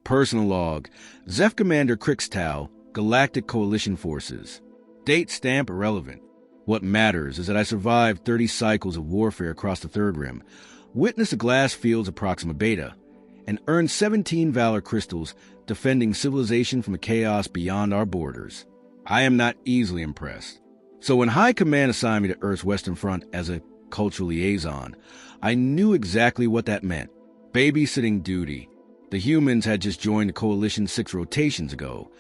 Personal log. Zeph Commander Crixtal, Galactic Coalition Forces. Date stamp irrelevant. What matters is that I survived 30 cycles of warfare across the Third Rim, witnessed the glass fields of Proxima Beta, and earned 17 Valor Crystals defending civilization from the chaos beyond our borders. I am not easily impressed. So when High Command assigned me to Earth's Western Front as a cultural liaison, I knew exactly what that meant. Babysitting duty. The humans had just joined the Coalition 6 rotations ago,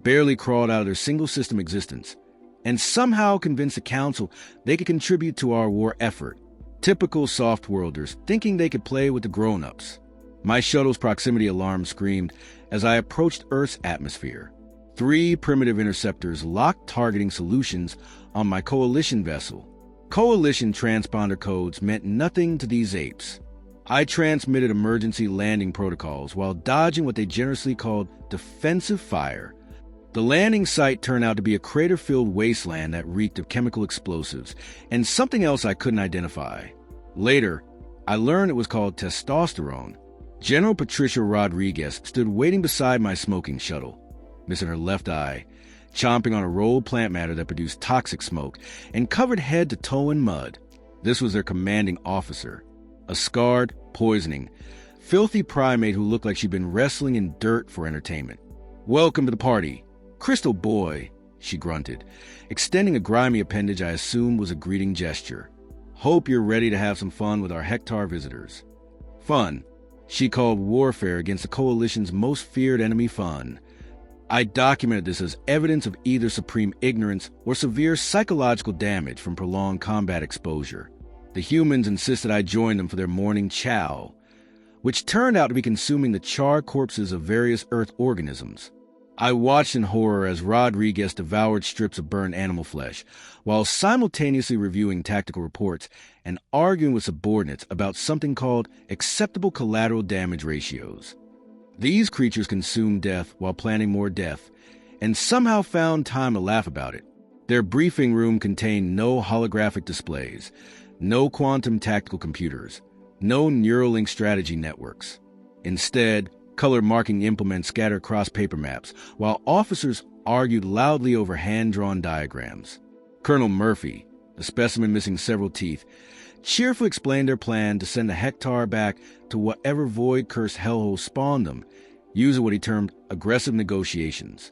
barely crawled out of their single-system existence, and somehow convinced the Council they could contribute to our war effort. Typical soft-worlders, thinking they could play with the grown-ups. My shuttle's proximity alarm screamed as I approached Earth's atmosphere. 3 primitive interceptors locked targeting solutions on my Coalition vessel. Coalition transponder codes meant nothing to these apes. I transmitted emergency landing protocols while dodging what they generously called defensive fire. The landing site turned out to be a crater-filled wasteland that reeked of chemical explosives and something else I couldn't identify. Later, I learned it was called testosterone. General Patricia Rodriguez stood waiting beside my smoking shuttle, missing her left eye, chomping on a rolled plant matter that produced toxic smoke and covered head to toe in mud. This was their commanding officer, a scarred, poisoning, filthy primate who looked like she'd been wrestling in dirt for entertainment. "Welcome to the party, Crystal Boy," she grunted, extending a grimy appendage I assumed was a greeting gesture. "Hope you're ready to have some fun with our Hectar visitors." Fun. She called warfare against the Coalition's most feared enemy fun. I documented this as evidence of either supreme ignorance or severe psychological damage from prolonged combat exposure. The humans insisted I join them for their morning chow, which turned out to be consuming the charred corpses of various Earth organisms. I watched in horror as Rodriguez devoured strips of burned animal flesh, while simultaneously reviewing tactical reports and arguing with subordinates about something called acceptable collateral damage ratios. These creatures consumed death while planning more death, and somehow found time to laugh about it. Their briefing room contained no holographic displays, no quantum tactical computers, no Neuralink strategy networks. Instead, color marking implements scattered across paper maps, while officers argued loudly over hand-drawn diagrams. Colonel Murphy, the specimen missing several teeth, cheerfully explained their plan to send the Hectar back to whatever void-cursed hellhole spawned them, using what he termed aggressive negotiations.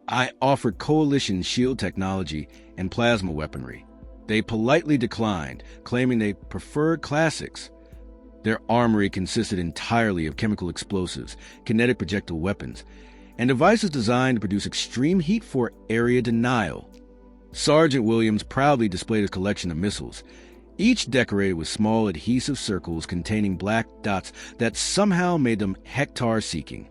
I offered Coalition shield technology and plasma weaponry. They politely declined, claiming they preferred classics. Their armory consisted entirely of chemical explosives, kinetic projectile weapons, and devices designed to produce extreme heat for area denial. Sergeant Williams proudly displayed his collection of missiles, each decorated with small adhesive circles containing black dots that somehow made them Hectar-seeking.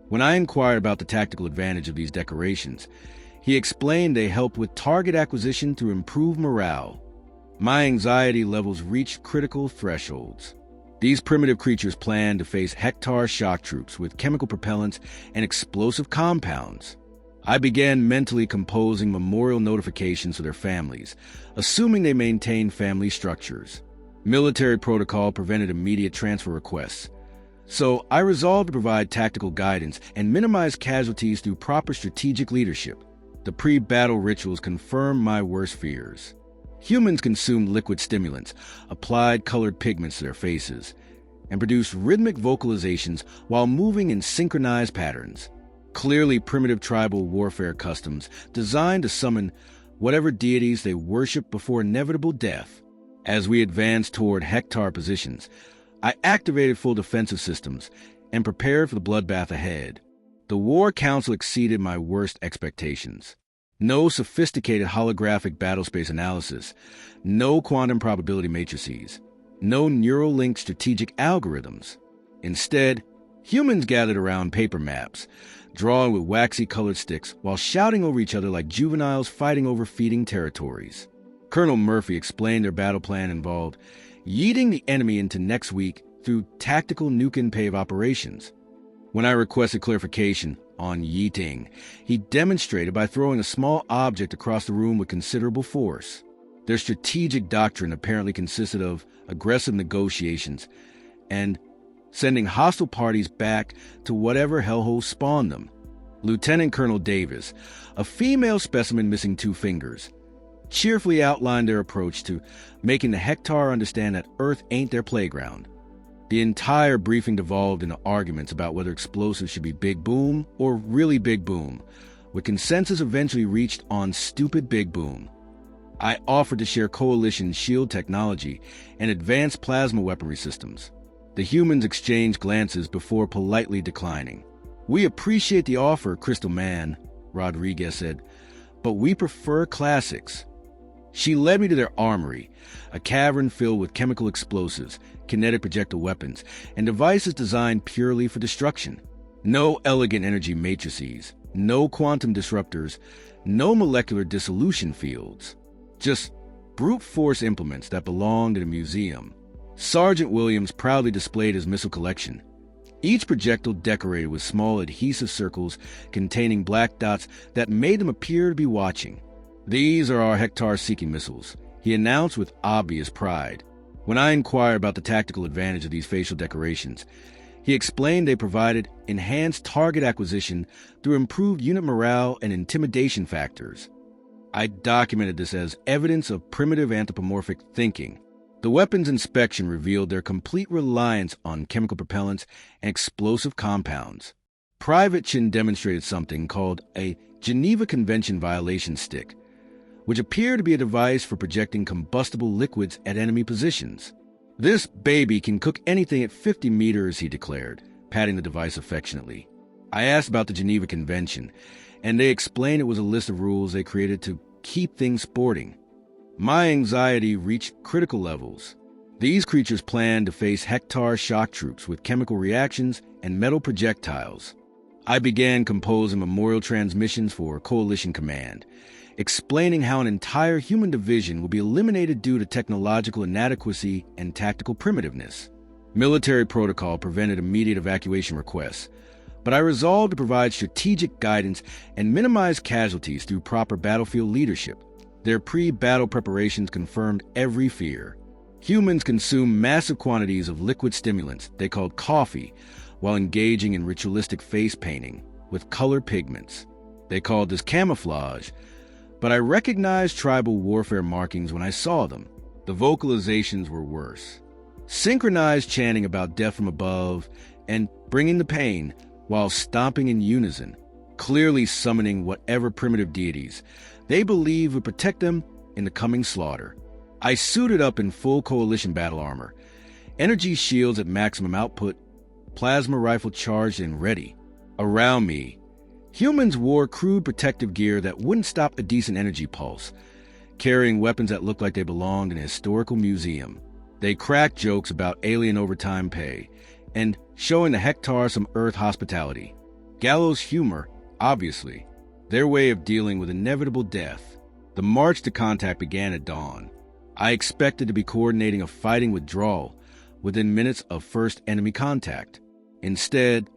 When I inquired about the tactical advantage of these decorations, he explained they helped with target acquisition through improved morale. My anxiety levels reached critical thresholds. These primitive creatures planned to face Hectar shock troops with chemical propellants and explosive compounds. I began mentally composing memorial notifications to their families, assuming they maintained family structures. Military protocol prevented immediate transfer requests, so I resolved to provide tactical guidance and minimize casualties through proper strategic leadership. The pre-battle rituals confirmed my worst fears. Humans consumed liquid stimulants, applied colored pigments to their faces, and produced rhythmic vocalizations while moving in synchronized patterns. Clearly primitive tribal warfare customs designed to summon whatever deities they worshiped before inevitable death. As we advanced toward Hectar positions, I activated full defensive systems and prepared for the bloodbath ahead. The War Council exceeded my worst expectations. No sophisticated holographic battlespace analysis, no quantum probability matrices, no Neuralink strategic algorithms. Instead, humans gathered around paper maps, drawing with waxy colored sticks while shouting over each other like juveniles fighting over feeding territories. Colonel Murphy explained their battle plan involved yeeting the enemy into next week through tactical nuke and pave operations. When I requested clarification on yeeting, he demonstrated by throwing a small object across the room with considerable force. Their strategic doctrine apparently consisted of aggressive negotiations and sending hostile parties back to whatever hellhole spawned them. Lieutenant Colonel Davis, a female specimen missing 2 fingers, cheerfully outlined their approach to making the Hektar understand that Earth ain't their playground. The entire briefing devolved into arguments about whether explosives should be big boom or really big boom, with consensus eventually reached on stupid big boom. I offered to share Coalition shield technology and advanced plasma weaponry systems. The humans exchanged glances before politely declining. "We appreciate the offer, Crystal Man," Rodriguez said, "but we prefer classics." She led me to their armory, a cavern filled with chemical explosives, kinetic projectile weapons, and devices designed purely for destruction. No elegant energy matrices, no quantum disruptors, no molecular dissolution fields. Just brute force implements that belonged in a museum. Sergeant Williams proudly displayed his missile collection, each projectile decorated with small adhesive circles containing black dots that made them appear to be watching. "These are our Hektar-seeking missiles," he announced with obvious pride. When I inquired about the tactical advantage of these facial decorations, he explained they provided enhanced target acquisition through improved unit morale and intimidation factors. I documented this as evidence of primitive anthropomorphic thinking. The weapons inspection revealed their complete reliance on chemical propellants and explosive compounds. Private Chin demonstrated something called a Geneva Convention violation stick, which appeared to be a device for projecting combustible liquids at enemy positions. "This baby can cook anything at 50 meters, he declared, patting the device affectionately. I asked about the Geneva Convention, and they explained it was a list of rules they created to keep things sporting. My anxiety reached critical levels. These creatures planned to face Hektar shock troops with chemical reactions and metal projectiles. I began composing memorial transmissions for Coalition Command, explaining how an entire human division would be eliminated due to technological inadequacy and tactical primitiveness. Military protocol prevented immediate evacuation requests, but I resolved to provide strategic guidance and minimize casualties through proper battlefield leadership. Their pre-battle preparations confirmed every fear. Humans consume massive quantities of liquid stimulants they called coffee while engaging in ritualistic face painting with color pigments. They called this camouflage, but I recognized tribal warfare markings when I saw them. The vocalizations were worse. Synchronized chanting about death from above and bringing the pain while stomping in unison, clearly summoning whatever primitive deities they believed would protect them in the coming slaughter. I suited up in full Coalition battle armor, energy shields at maximum output, plasma rifle charged and ready. Around me, humans wore crude protective gear that wouldn't stop a decent energy pulse, carrying weapons that looked like they belonged in a historical museum. They cracked jokes about alien overtime pay and showing the Hektar some Earth hospitality. Gallows humor, obviously, their way of dealing with inevitable death. The march to contact began at dawn. I expected to be coordinating a fighting withdrawal within minutes of first enemy contact. Instead,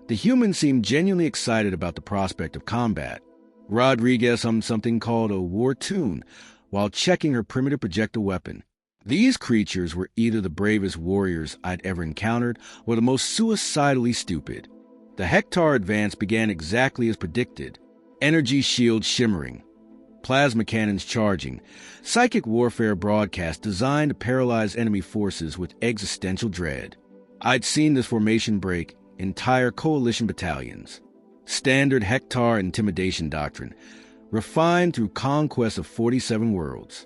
the humans seemed genuinely excited about the prospect of combat. Rodriguez hummed something called a war tune while checking her primitive projectile weapon. These creatures were either the bravest warriors I'd ever encountered or the most suicidally stupid. The Hektar advance began exactly as predicted. Energy shields shimmering, plasma cannons charging, psychic warfare broadcast designed to paralyze enemy forces with existential dread. I'd seen this formation break entire Coalition battalions. Standard Hektar intimidation doctrine, refined through conquest of 47 worlds.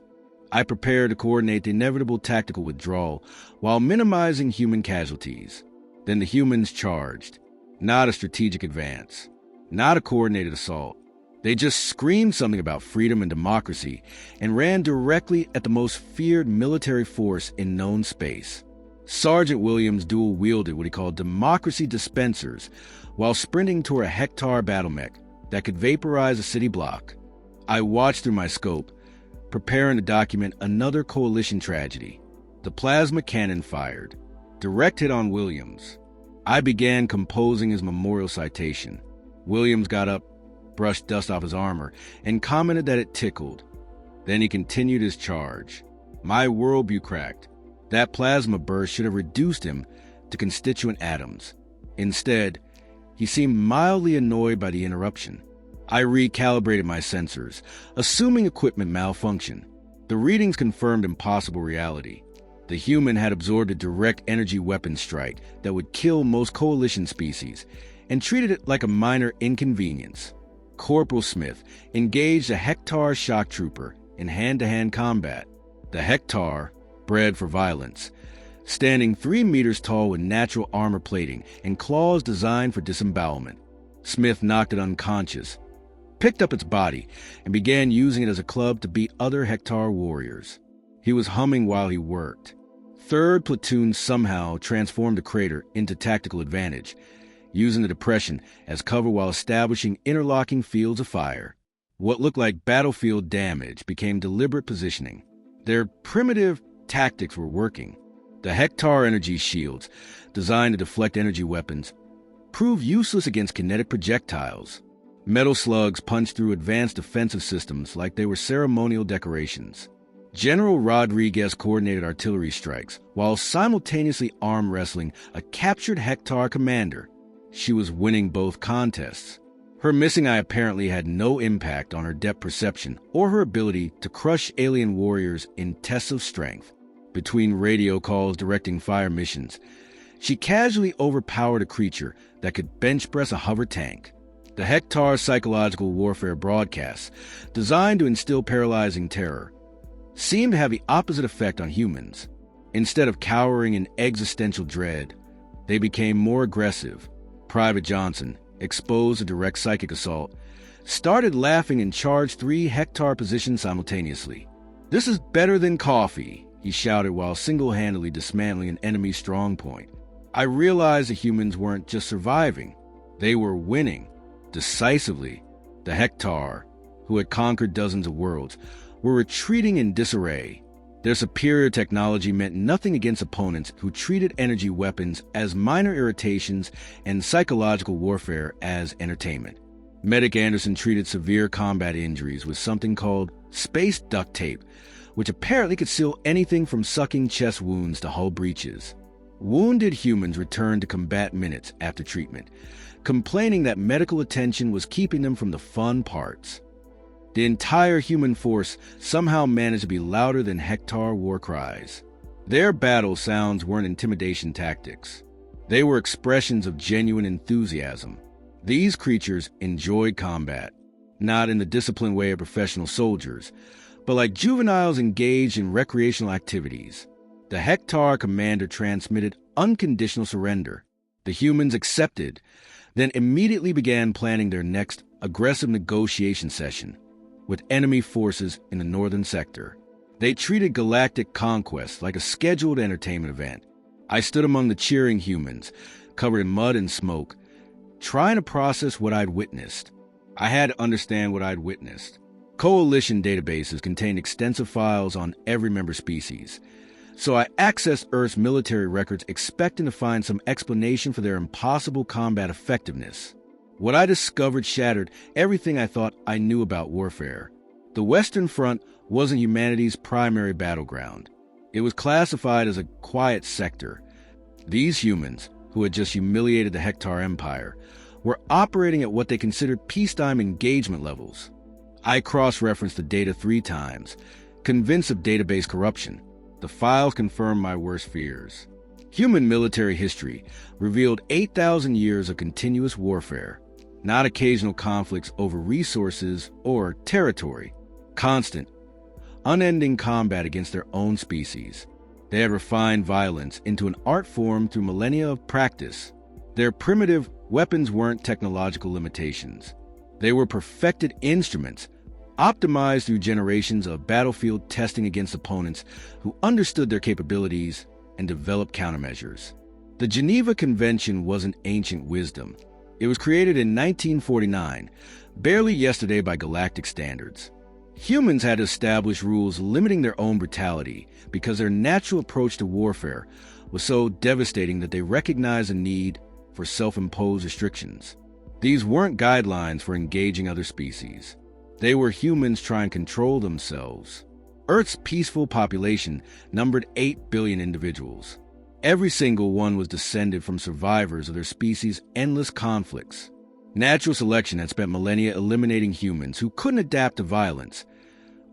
I prepared to coordinate the inevitable tactical withdrawal while minimizing human casualties. Then the humans charged. Not a strategic advance. Not a coordinated assault. They just screamed something about freedom and democracy and ran directly at the most feared military force in known space. Sergeant Williams dual-wielded what he called democracy dispensers while sprinting toward a Hektar battle mech that could vaporize a city block. I watched through my scope, preparing to document another Coalition tragedy. The plasma cannon fired. Direct hit on Williams. I began composing his memorial citation. Williams got up, brushed dust off his armor, and commented that it tickled. Then he continued his charge. My worldview cracked. That plasma burst should have reduced him to constituent atoms. Instead, he seemed mildly annoyed by the interruption. I recalibrated my sensors, assuming equipment malfunction. The readings confirmed impossible reality. The human had absorbed a direct energy weapon strike that would kill most Coalition species, and treated it like a minor inconvenience. Corporal Smith engaged a Hektar shock trooper in hand-to-hand combat. The Hektar, bred for violence, standing 3 meters tall with natural armor plating and claws designed for disembowelment. Smith knocked it unconscious, picked up its body, and began using it as a club to beat other Hektar warriors. He was humming while he worked. 3rd Platoon somehow transformed the crater into tactical advantage, using the depression as cover while establishing interlocking fields of fire. What looked like battlefield damage became deliberate positioning. Their primitive tactics were working. The Hektar energy shields, designed to deflect energy weapons, proved useless against kinetic projectiles. Metal slugs punched through advanced defensive systems like they were ceremonial decorations. General Rodriguez coordinated artillery strikes while simultaneously arm wrestling a captured Hektar commander. She was winning both contests. Her missing eye apparently had no impact on her depth perception or her ability to crush alien warriors in tests of strength. Between radio calls directing fire missions, she casually overpowered a creature that could bench press a hover tank. The Hektar psychological warfare broadcasts, designed to instill paralyzing terror, seemed to have the opposite effect on humans. Instead of cowering in existential dread, they became more aggressive. Private Johnson, exposed to direct psychic assault, started laughing and charged 3 Hektar positions simultaneously. "This is better than coffee," he shouted while single-handedly dismantling an enemy strongpoint. I realized the humans weren't just surviving, they were winning. Decisively, the Hektar, who had conquered dozens of worlds, were retreating in disarray. Their superior technology meant nothing against opponents who treated energy weapons as minor irritations and psychological warfare as entertainment. Medic Anderson treated severe combat injuries with something called space duct tape, which apparently could seal anything from sucking chest wounds to hull breaches. Wounded humans returned to combat minutes after treatment, complaining that medical attention was keeping them from the fun parts. The entire human force somehow managed to be louder than Hektar war cries. Their battle sounds weren't intimidation tactics. They were expressions of genuine enthusiasm. These creatures enjoyed combat, not in the disciplined way of professional soldiers, but like juveniles engaged in recreational activities. The Hektar commander transmitted unconditional surrender. The humans accepted, then immediately began planning their next aggressive negotiation session with enemy forces in the northern sector. They treated galactic conquest like a scheduled entertainment event. I stood among the cheering humans, covered in mud and smoke, trying to process what I'd witnessed. I had to understand what I'd witnessed. Coalition databases contained extensive files on every member species, so I accessed Earth's military records expecting to find some explanation for their impossible combat effectiveness. What I discovered shattered everything I thought I knew about warfare. The Western Front wasn't humanity's primary battleground. It was classified as a quiet sector. These humans, who had just humiliated the Hektar Empire, were operating at what they considered peacetime engagement levels. I cross-referenced the data 3 times, convinced of database corruption. The files confirmed my worst fears. Human military history revealed 8,000 years of continuous warfare, not occasional conflicts over resources or territory. Constant, unending combat against their own species. They had refined violence into an art form through millennia of practice. Their primitive weapons weren't technological limitations. They were perfected instruments, optimized through generations of battlefield testing against opponents who understood their capabilities and developed countermeasures. The Geneva Convention wasn't ancient wisdom. It was created in 1949, barely yesterday by galactic standards. Humans had to establish rules limiting their own brutality because their natural approach to warfare was so devastating that they recognized a need for self-imposed restrictions. These weren't guidelines for engaging other species. They were humans trying to control themselves. Earth's peaceful population numbered 8 billion individuals. Every single one was descended from survivors of their species' endless conflicts. Natural selection had spent millennia eliminating humans who couldn't adapt to violence,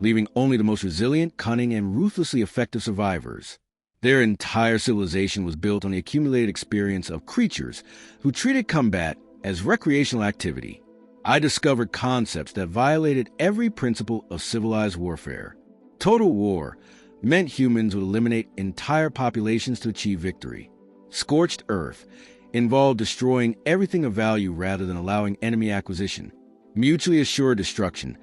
leaving only the most resilient, cunning, and ruthlessly effective survivors. Their entire civilization was built on the accumulated experience of creatures who treated combat as recreational activity. I discovered concepts that violated every principle of civilized warfare. Total war meant humans would eliminate entire populations to achieve victory. Scorched Earth involved destroying everything of value rather than allowing enemy acquisition. Mutually assured destruction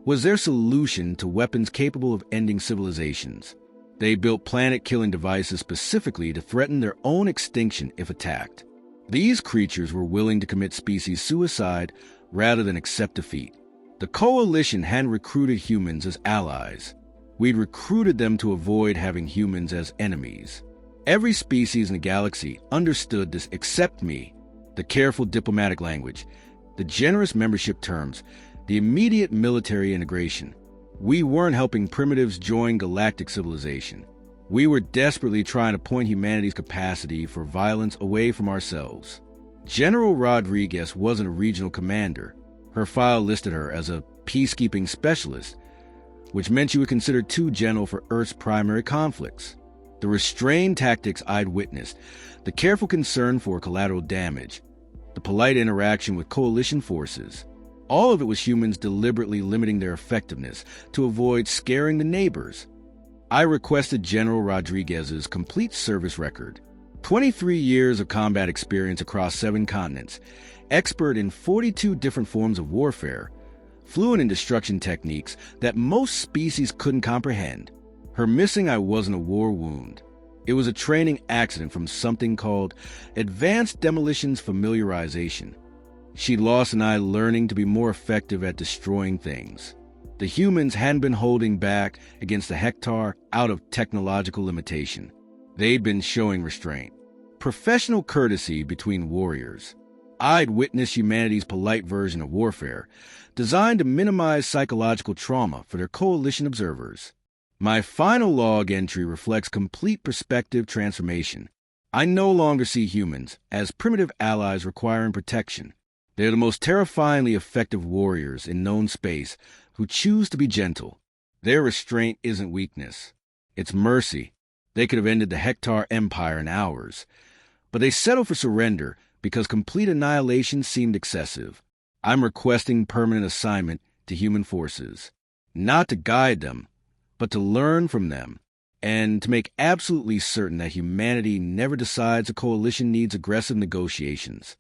was their solution to weapons capable of ending civilizations. They built planet-killing devices specifically to threaten their own extinction if attacked. These creatures were willing to commit species suicide rather than accept defeat. The Coalition hadn't recruited humans as allies. We'd recruited them to avoid having humans as enemies. Every species in the galaxy understood this except me. The careful diplomatic language, the generous membership terms, the immediate military integration. We weren't helping primitives join galactic civilization. We were desperately trying to point humanity's capacity for violence away from ourselves. General Rodriguez wasn't a regional commander. Her file listed her as a peacekeeping specialist, which meant she was considered too gentle for Earth's primary conflicts. The restrained tactics I'd witnessed, the careful concern for collateral damage, the polite interaction with coalition forces, all of it was humans deliberately limiting their effectiveness to avoid scaring the neighbors. I requested General Rodriguez's complete service record. 23 years of combat experience across 7 continents, expert in 42 different forms of warfare, fluent in destruction techniques that most species couldn't comprehend. Her missing eye wasn't a war wound. It was a training accident from something called Advanced Demolitions Familiarization. She'd lost an eye learning to be more effective at destroying things. The humans hadn't been holding back against the Hector out of technological limitation. They'd been showing restraint. Professional courtesy between warriors. I'd witnessed humanity's polite version of warfare, designed to minimize psychological trauma for their coalition observers. My final log entry reflects complete perspective transformation. I no longer see humans as primitive allies requiring protection. They're the most terrifyingly effective warriors in known space who choose to be gentle. Their restraint isn't weakness. It's mercy. They could have ended the Hector Empire in hours. But they settled for surrender because complete annihilation seemed excessive. I'm requesting permanent assignment to human forces. Not to guide them, but to learn from them. And to make absolutely certain that humanity never decides a coalition needs aggressive negotiations.